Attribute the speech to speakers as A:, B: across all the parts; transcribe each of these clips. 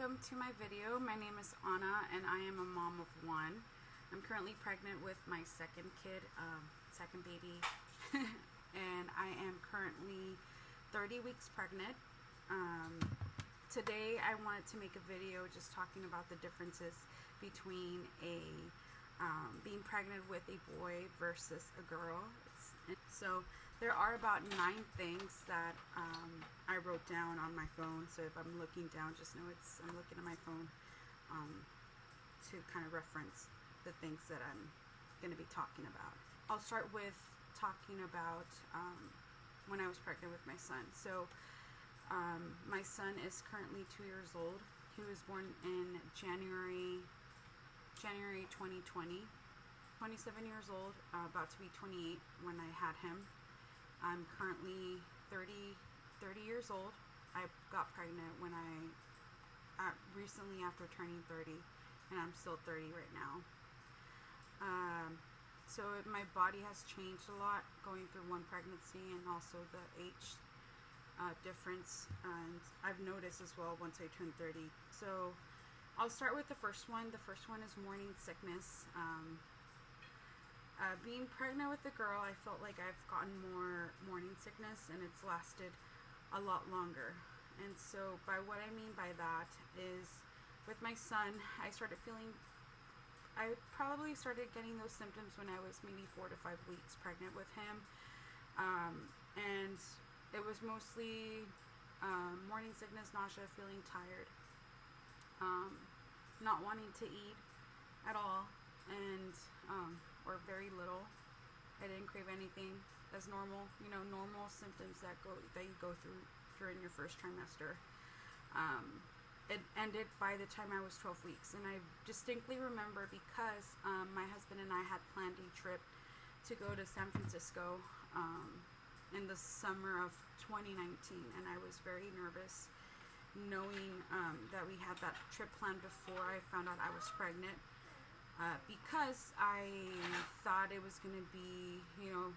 A: welcome to my video. My name is Anna and I am a mom of one. I'm currently pregnant with my second kid, second baby, and I am currently 30 weeks pregnant. Today I wanted to make a video just talking about the differences between being pregnant with a boy versus a girl. So there are about 9 things that I wrote down on my phone. So if I'm looking down, just know I'm looking at my phone to kind of reference the things that I'm going to be talking about. I'll start with talking about when I was pregnant with my son. So my son is currently 2 years old. He was born in January 2020. 27 years old, about to be 28 when I had him. I'm currently 30 years old. I got pregnant when recently after turning 30, and I'm still 30 right now. So my body has changed a lot going through one pregnancy and also the age difference, and I've noticed as well once I turned 30. So I'll start with the first one. The first one is morning sickness. Being pregnant with a girl, I felt like I've gotten more morning sickness, and it's lasted a lot longer. And so by what I mean by that is, with my son, I probably started getting those symptoms when I was maybe 4 to 5 weeks pregnant with him. And it was mostly morning sickness, nausea, feeling tired, not wanting to eat at all, and or very little. I didn't crave anything, as normal, normal symptoms that you go through during your first trimester. It ended by the time I was 12 weeks, and I distinctly remember because my husband and I had planned a trip to go to San Francisco in the summer of 2019, and I was very nervous knowing that we had that trip planned before I found out I was pregnant. Because I thought it was going to be,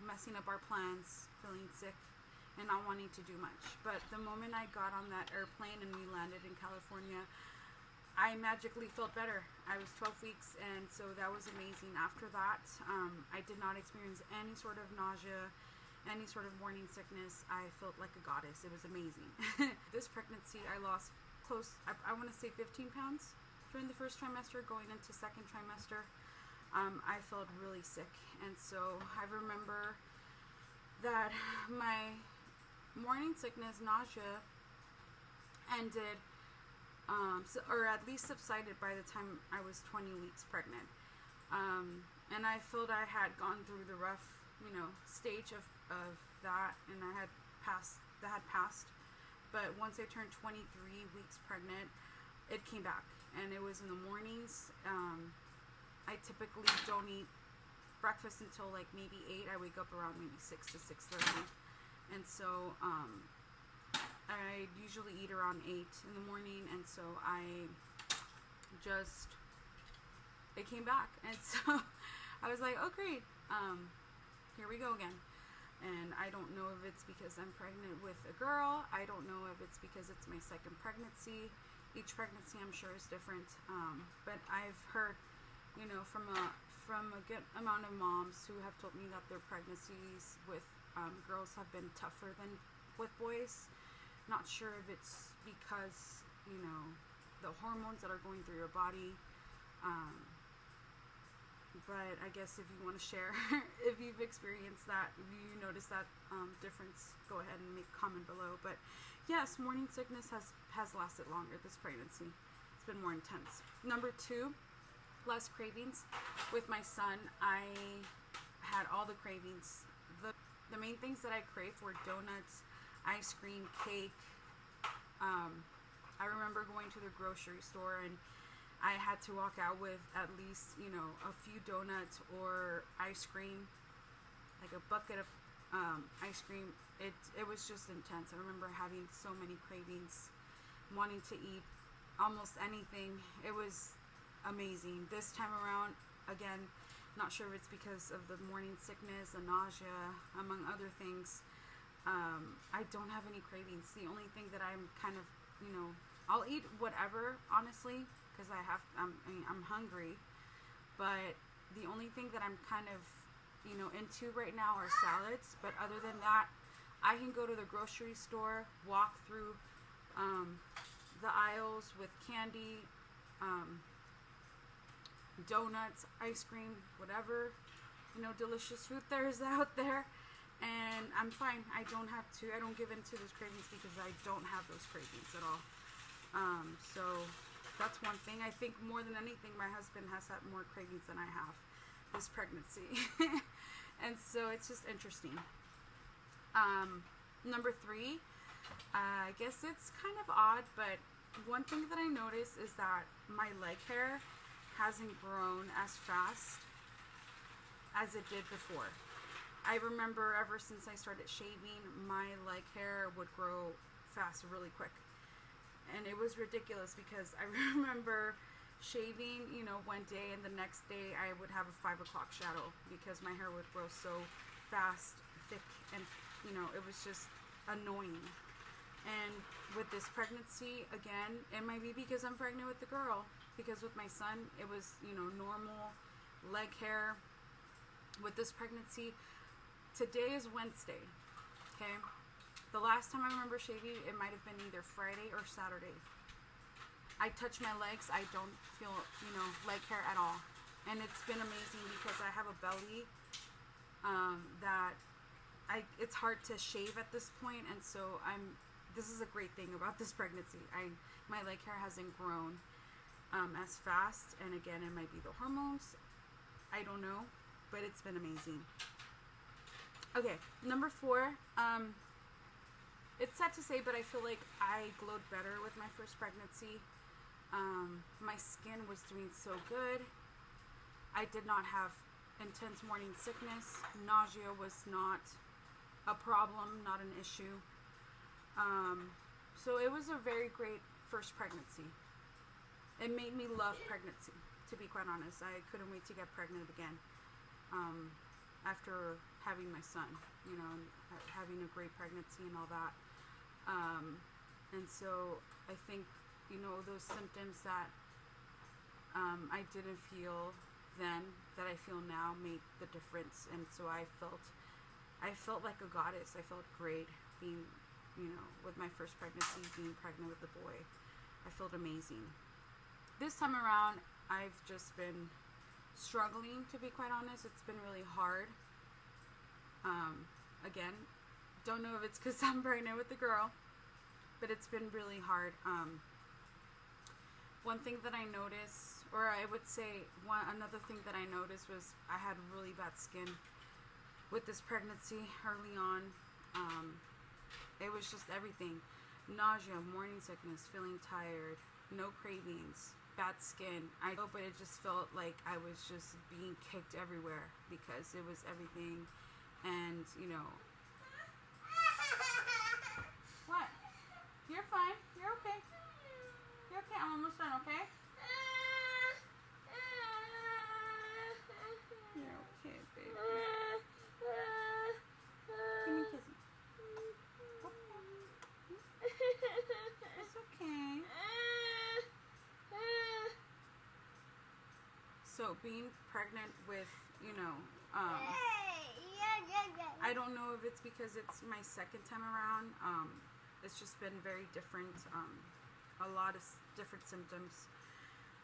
A: messing up our plans, feeling sick, and not wanting to do much. But the moment I got on that airplane and we landed in California, I magically felt better. I was 12 weeks, and so that was amazing. After that, I did not experience any sort of nausea, any sort of morning sickness. I felt like a goddess. It was amazing. This pregnancy, I lost I want to say 15 pounds. During the first trimester, going into second trimester, I felt really sick, and so I remember that my morning sickness, nausea, ended, or at least subsided by the time I was 20 weeks pregnant, and I felt I had gone through the rough, stage of that, and I had passed. But once I turned 23 weeks pregnant, it came back, and it was in the mornings. I typically don't eat breakfast until like maybe 8. I wake up around maybe 6 to 6:30, and so I usually eat around 8 in the morning, and so it came back, and so I was like, oh great, here we go again. And I don't know if it's because I'm pregnant with a girl. I don't know if it's because it's my second pregnancy. Each pregnancy, I'm sure, is different, but I've heard, from a good amount of moms who have told me that their pregnancies with girls have been tougher than with boys. Not sure if it's because, the hormones that are going through your body, but I guess if you want to share, if you've experienced that, if you notice that difference, go ahead and make a comment below. But yes, morning sickness has lasted longer this pregnancy. It's been more intense. Number 2, less cravings. With my son, I had all the cravings. The main things that I craved were donuts, ice cream, cake. I remember going to the grocery store, and I had to walk out with at least, a few donuts or ice cream, like a bucket of ice cream. It was just intense. I remember having so many cravings, wanting to eat almost anything. It was amazing. This time around, again, not sure if it's because of the morning sickness, the nausea, among other things. I don't have any cravings. The only thing that I'm kind of, I'll eat whatever, honestly, because I'm hungry. But the only thing that I'm kind of, into right now are salads. But other than that, I can go to the grocery store, walk through the aisles with candy, donuts, ice cream, whatever, delicious food there is out there. And I'm fine. I don't give in to those cravings because I don't have those cravings at all. So that's one thing. I think more than anything, my husband has had more cravings than I have this pregnancy. And so it's just interesting. Number 3, I guess it's kind of odd, but one thing that I noticed is that my leg hair hasn't grown as fast as it did before. I remember ever since I started shaving, my leg hair would grow fast really quick. And it was ridiculous because I remember shaving, one day, and the next day I would have a 5 o'clock shadow because my hair would grow so fast, thick, and, it was just annoying. And with this pregnancy, again, it might be because I'm pregnant with the girl. Because with my son, it was, normal leg hair. With this pregnancy, today is Wednesday, okay? The last time I remember shaving, it might have been either Friday or Saturday. I touch my legs, I don't feel, leg hair at all. And it's been amazing because I have a belly it's hard to shave at this point, and so this is a great thing about this pregnancy. My leg hair hasn't grown as fast, and again, it might be the hormones. I don't know, but it's been amazing. Okay, number 4. It's sad to say, but I feel like I glowed better with my first pregnancy. My skin was doing so good. I did not have intense morning sickness. Nausea was not a problem, not an issue. So it was a very great first pregnancy. It made me love pregnancy, to be quite honest. I couldn't wait to get pregnant again after having my son, and having a great pregnancy and all that. And so I think, those symptoms that I didn't feel then that I feel now made the difference. And so I felt like a goddess. I felt great being, with my first pregnancy, being pregnant with the boy. I felt amazing. This time around, I've just been struggling, to be quite honest. It's been really hard. Again, don't know if it's because I'm pregnant with the girl, but it's been really hard. One thing that I noticed, or I would say another thing that I noticed was I had really bad skin with this pregnancy early on. It was just everything. Nausea, morning sickness, feeling tired, no cravings, bad skin. But it just felt like I was just being kicked everywhere because it was everything. And, What? You're fine. You're okay. You're okay. I'm almost done, okay? You're okay, baby. Give me a kiss. It's okay. So being pregnant with, I don't know if it's because it's my second time around. It's just been very different. A lot of different symptoms.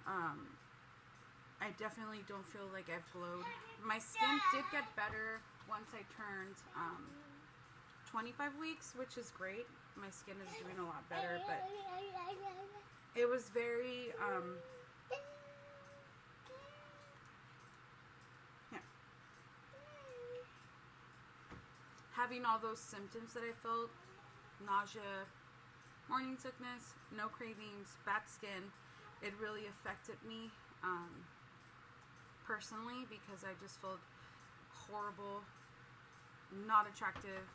A: I definitely don't feel like I've glowed. My skin did get better once I turned 25 weeks, which is great. My skin is doing a lot better, but it was very having all those symptoms that I felt, nausea, morning sickness, no cravings, bad skin, it really affected me personally because I just felt horrible, not attractive,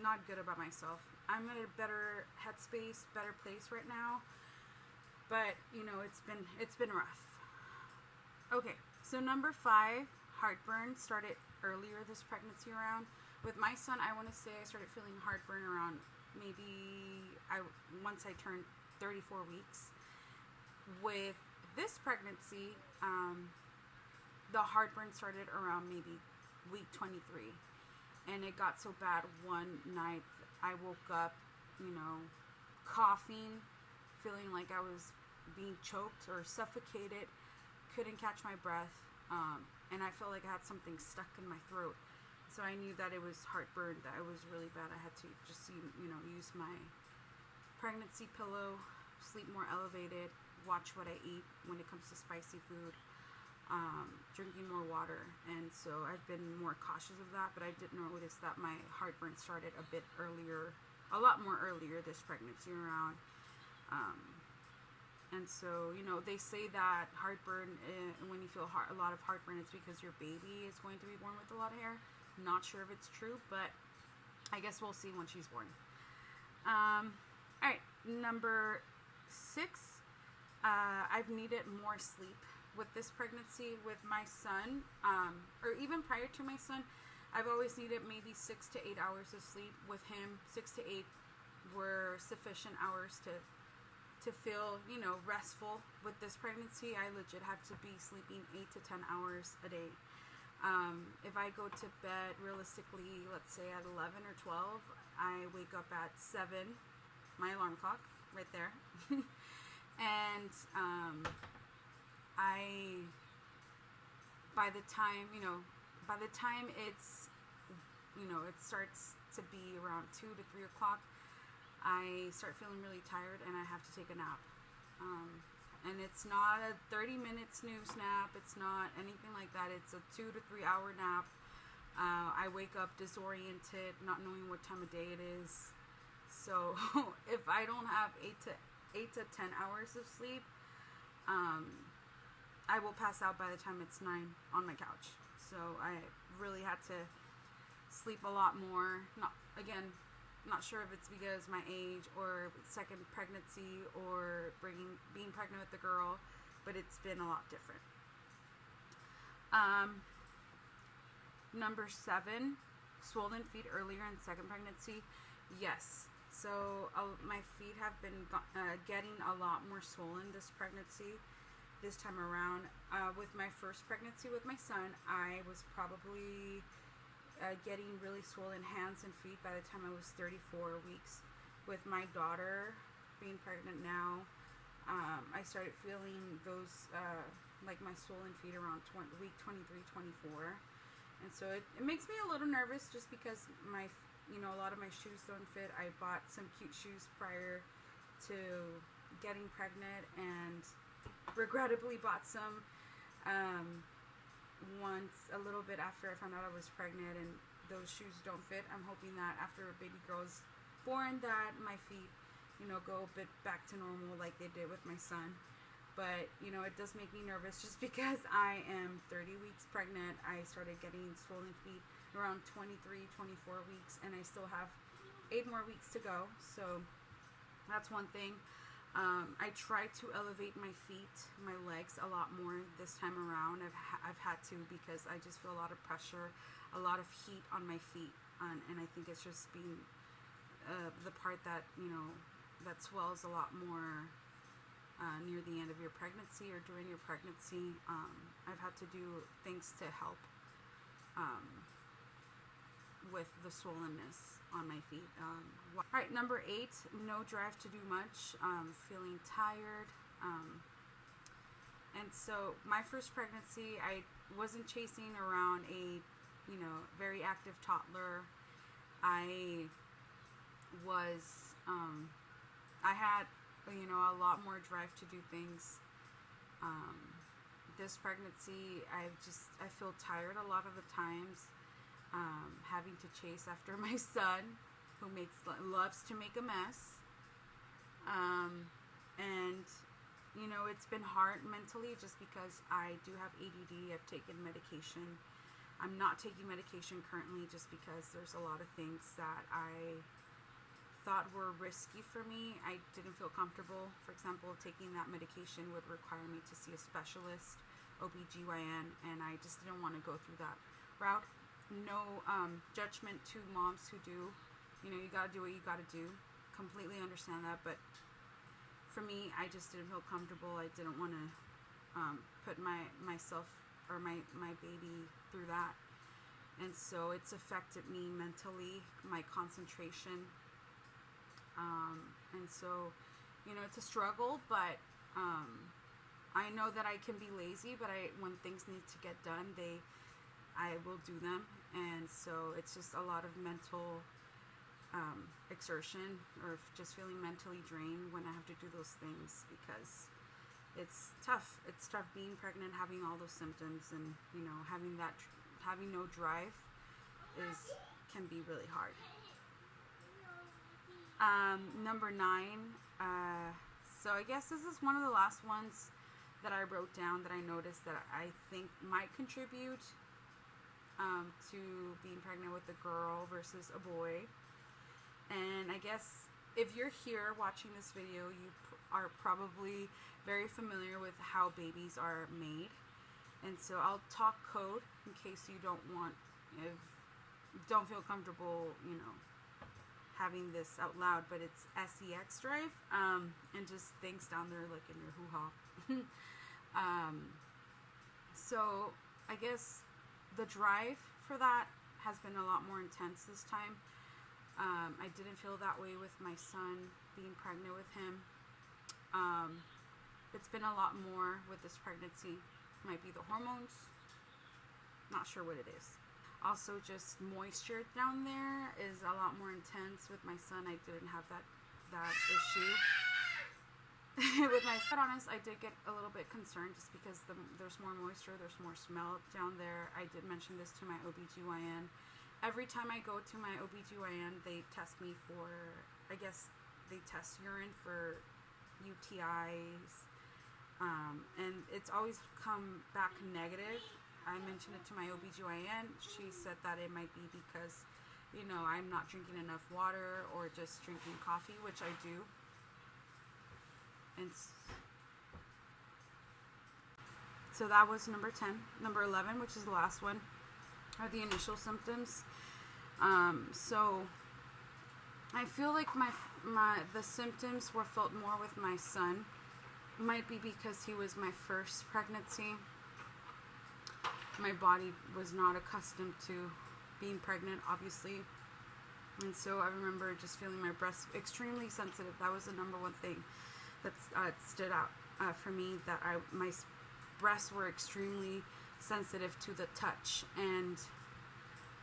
A: not good about myself. I'm in a better headspace, better place right now, but it's been rough. Okay, so number 5, heartburn started earlier this pregnancy around. With my son, I want to say I started feeling heartburn around once I turned 34 weeks. With this pregnancy, the heartburn started around maybe week 23. And it got so bad one night I woke up, coughing, feeling like I was being choked or suffocated, couldn't catch my breath, and I felt like I had something stuck in my throat. So I knew that it was heartburn, that it was really bad. I had to just, use my pregnancy pillow, sleep more elevated, watch what I eat when it comes to spicy food, drinking more water. And so I've been more cautious of that, but I did notice that my heartburn started a lot more earlier this pregnancy around. And so, they say that heartburn, when you feel a lot of heartburn, it's because your baby is going to be born with a lot of hair. Not sure if it's true, but I guess we'll see when she's born. All right, number 6, I've needed more sleep with this pregnancy. With my son, or even prior to my son, I've always needed maybe 6 to 8 hours of sleep. With him, 6 to 8 were sufficient hours to feel, restful. With this pregnancy, I legit have to be sleeping 8 to 10 hours a day. If I go to bed realistically, let's say at 11 or 12, I wake up at 7, my alarm clock right there. And by the time it's, it starts to be around 2 to 3 o'clock, I start feeling really tired and I have to take a nap. And it's not a 30-minute snooze nap. It's not anything like that. It's a 2 to 3 hour nap. I wake up disoriented, not knowing what time of day it is. So if I don't have 8 to 10 hours of sleep, I will pass out by the time it's 9 on my couch. So I really had to sleep a lot more. Not sure if it's because my age or second pregnancy or being pregnant with the girl, but it's been a lot different. Number 7, swollen feet earlier in second pregnancy. Yes. So my feet have been getting a lot more swollen this pregnancy, this time around. With my first pregnancy with my son, I was probably getting really swollen hands and feet by the time I was 34 weeks. With my daughter being pregnant now, I started feeling those, like my swollen feet around week 23, 24. And so it makes me a little nervous just because a lot of my shoes don't fit. I bought some cute shoes prior to getting pregnant and regrettably bought some once a little bit after I found out I was pregnant, and those shoes don't fit. I'm hoping that after a baby girl is born that my feet, go a bit back to normal like they did with my son. But, it does make me nervous just because I am 30 weeks pregnant. I started getting swollen feet around 23, 24 weeks, and I still have 8 more weeks to go. So that's one thing. I try to elevate my feet, my legs a lot more this time around. I've had to, because I just feel a lot of pressure, a lot of heat on my feet, and I think it's just being the part that that swells a lot more near the end of your pregnancy or during your pregnancy. I've had to do things to help with the swollenness on my feet. All right, number 8, no drive to do much, feeling tired. And so my first pregnancy, I wasn't chasing around a, very active toddler. I was, I had, a lot more drive to do things. This pregnancy, I feel tired a lot of the times. Having to chase after my son, who loves to make a mess, and it's been hard mentally just because I do have ADD. I've taken medication. I'm not taking medication currently just because there's a lot of things that I thought were risky for me. I didn't feel comfortable. For example, taking that medication would require me to see a specialist, OBGYN, and I just didn't want to go through that route. No judgment to moms who do. You gotta do what you gotta do. Completely understand that, but for me, I just didn't feel comfortable. I didn't want to put myself or my baby through that. And so it's affected me mentally, my concentration. And so, you know, it's a struggle, but I know that I can be lazy, but when things need to get done, I will do them. And so it's just a lot of mental exertion, or just feeling mentally drained when I have to do those things, because it's tough. It's tough being pregnant, having all those symptoms, and, you know, having no drive can be really hard. Number 9. So I guess this is one of the last ones that I wrote down that I noticed that I think might contribute to being pregnant with a girl versus a boy. And I guess if you're here watching this video, you are probably very familiar with how babies are made. And so I'll talk code in case you don't feel comfortable, you know, having this out loud, but it's SEX drive, and just things down there like in your hoo-ha. So I guess the drive for that has been a lot more intense this time. I didn't feel that way with my son, being pregnant with him. It's been a lot more with this pregnancy. Might be the hormones, not sure what it is. Also, just moisture down there is a lot more intense with my son. I didn't have that issue. With my son, honest, I did get a little bit concerned just because there's more moisture, there's more smell down there. I did mention this to my OBGYN. Every time I go to my OBGYN, they test me for, I guess they test urine for UTIs, and it's always come back negative. I mentioned it to my OBGYN. She said that it might be because, you know, I'm not drinking enough water or just drinking coffee, which I do. And so that was number 10. Number 11, which is the last one, are the initial symptoms. So I feel like the symptoms were felt more with my son. Might be because he was my first pregnancy. My body was not accustomed to being pregnant, obviously. And so I remember just feeling my breasts extremely sensitive. That was the number one thing that stood out for me, that my breasts were extremely sensitive to the touch. And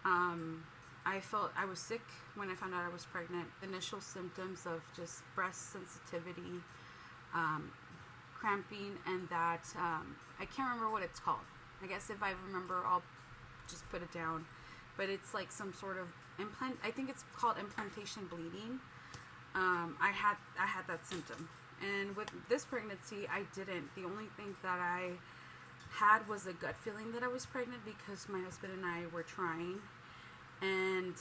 A: I felt I was sick when I found out I was pregnant. Initial symptoms of just breast sensitivity, cramping, and that I can't remember what it's called. I guess if I remember, I'll just put it down. But it's like some sort of implant. I think it's called implantation bleeding. I had that symptom, and with this pregnancy, I didn't. The only thing that I had was a gut feeling that I was pregnant because my husband and I were trying, and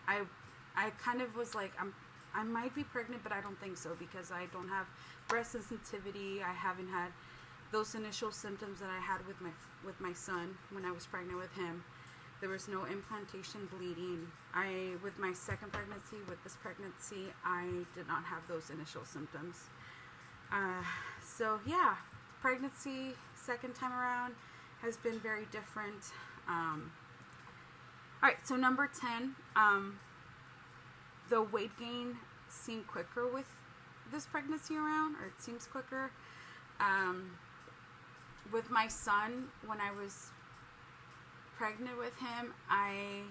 A: I kind of was like, I might be pregnant, but I don't think so because I don't have breast sensitivity. I haven't had those initial symptoms that I had with my son when I was pregnant with him. There was no implantation bleeding. With my second pregnancy, with this pregnancy, I did not have those initial symptoms. So yeah, pregnancy second time around has been very different. Alright, so number 10, the weight gain seemed quicker with this pregnancy around, or it seems quicker. With my son, when I was pregnant with him, I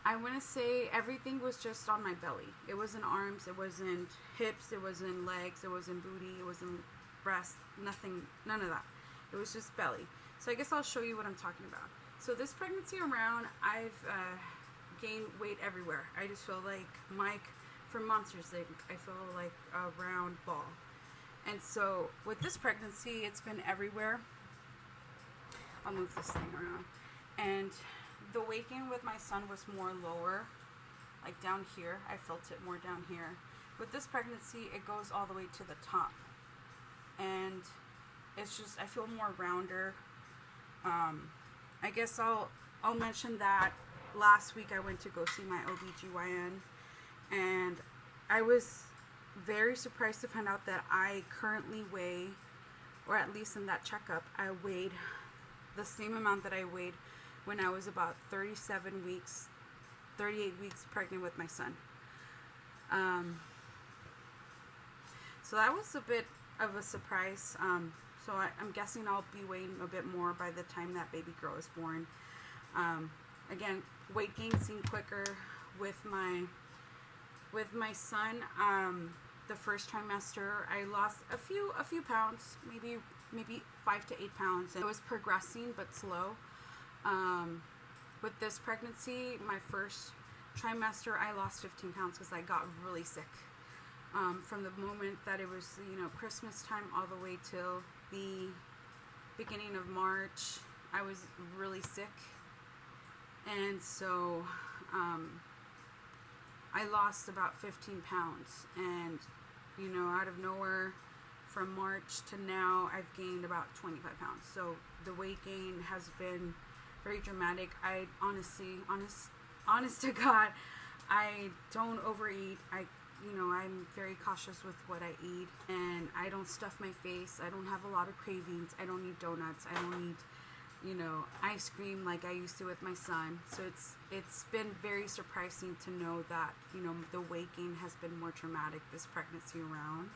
A: want to say everything was just on my belly. It wasn't arms, it wasn't hips, it wasn't legs, it wasn't booty, it wasn't breast, nothing, none of that. It was just belly. So I guess I'll show you what I'm talking about. So this pregnancy around, I've gained weight everywhere. I just feel like Mike from Monsters Inc. I feel like a round ball. And so with this pregnancy, it's been everywhere. I'll move this thing around. And the weight gain with my son was more lower, like down here. I felt it more down here. With this pregnancy, it goes all the way to the top. And it's just, I feel more rounder. I guess I'll mention that last week I went to go see my OBGYN, and I was very surprised to find out that I currently weigh, or at least in that checkup, I weighed the same amount that I weighed when I was about 38 weeks pregnant with my son. So that was a bit of a surprise. So I'm guessing I'll be weighing a bit more by the time that baby girl is born. Again, weight gain seemed quicker with my son. The first trimester, I lost a few pounds, maybe 5 to 8 pounds, and it was progressing but slow. With this pregnancy, my first trimester, I lost 15 pounds because I got really sick. From the moment that it was, Christmas time all the way till the beginning of March, I was really sick. And so, I lost about 15 pounds. And, out of nowhere, from March to now, I've gained about 25 pounds. So the weight gain has been very dramatic. I honest to God, I don't overeat. I'm very cautious with what I eat, and I don't stuff my face. I don't have a lot of cravings. I don't eat donuts. I don't eat, ice cream like I used to with my son. So it's been very surprising to know that, the weight gain has been more traumatic this pregnancy around.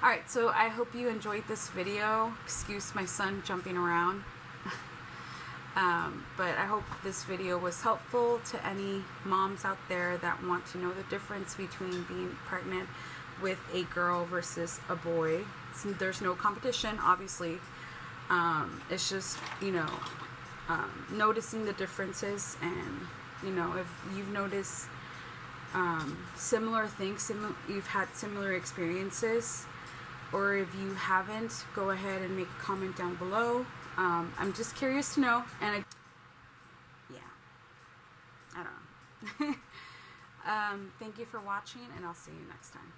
A: Alright, so I hope you enjoyed this video. Excuse my son jumping around. But I hope this video was helpful to any moms out there that want to know the difference between being pregnant with a girl versus a boy. There's no competition, obviously. It's just, noticing the differences, and, if you've noticed similar things, you've had similar experiences, or if you haven't, go ahead and make a comment down below. I'm just curious to know, and I don't know. Thank you for watching, and I'll see you next time.